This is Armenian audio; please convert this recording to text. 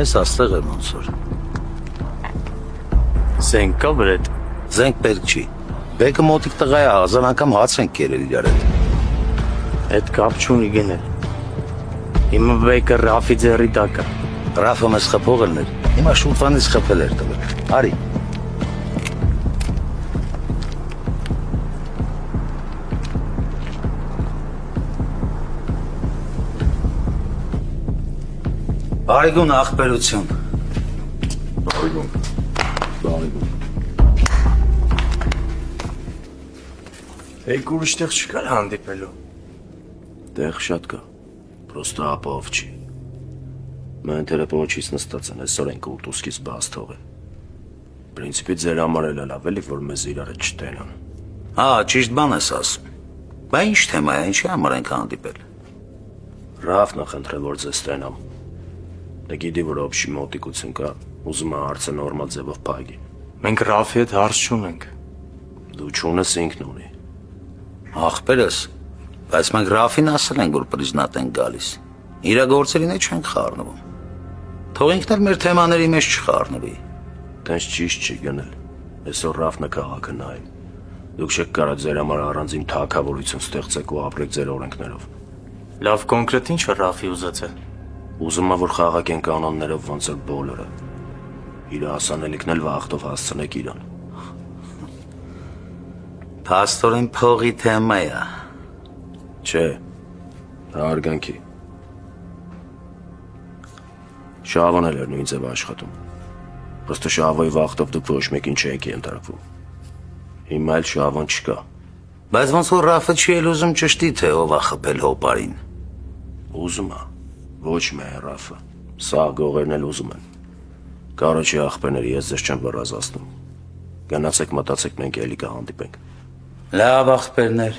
Ես աստեղ եմ ոնց որ։ Զենք կա վրետ։ Զենք պետք չի։ Բեկը մոտիկ տղա է, 1000 անգամ հաց ենք կերել իրար հետ։ Այդ կապ չունի գնել։ Հիմա բեկը Ռաֆի ձեռի տակ է։ Ռաֆը մեզ խփող էր, հիմա շուտվանից խփել էր տվել։ Արի։ Բարիգուն ախպերություն։ Բարիգուն։ Եկ ուրիշ տեղ չկար հանդիպելու։ Տեղ շատ կա, պրոստը ապով չի։ Մեն տելեպոնոչից նստած են, այսօր ենք ուտուսկից բաց թողել։ Պրինցիպի ձեր համար էլ լավ էլի, որ մեզ իրար չտենան։ Ճիշտ բան ես ասում։ Բա ինչ թեմա է, ինչի համար ենք հանդիպել։ Ռաֆն է խնդրել, որ ձեզ տենամ։ Դե գիտի, որ օբշի մոտիկություն կա, ուզում է հարցը նորմալ ձևով փակի։ Մենք Ռաֆի հետ հարց չունենք։ Դու չունես ինքն ունի։ Ախպերս, բայց մենք Ռաֆին ասել ենք, որ պրիզնատ ենք գալիս։ Իրա գործերին է չենք խառնվում։ Թող ինքն էլ մեր թեմաների մեջ չխառնվի։ Տենց ճիշտ չի գնել։ Այսօր Ռաֆն է քաղաքը նայում։ Դուք չեք կարող ձեր համար առանձին թագավորություն ստեղծեք ու ապրեք ձեր օրենքներով։ Լավ կոնկրետ ինչ է Ռաֆի ուզածը։ Ուզում է, որ խաղակեն կանոններով ոնց որ բոլորը։ Իր հասանելիքն էլ վաղտով հասցնեք իրան։ Փաստորեն փողի թեմա է։ Չէ, հարգանքի։ Շահավան էլ էր նույն ձև աշխատում։ Պրոստը Շահավայի վաղտով դուք ոչ մեկին չեք ենթարկվում։ Հիմա էլ Շահավան չկա։ Բայց ոնց որ Ռաֆը չի էլ ուզում ճշտի, թե ով է խփել հոպարին։ Ուզում է, ոչ միայն Ռաֆը, սա գողերն էլ ուզում են։ Կարոջի աղբերների, ես ձեզ չեմ վռազացնում։ Գնացեք մտածեք, մենք էլի կհանդիպենք։ Լավ ախպերներ։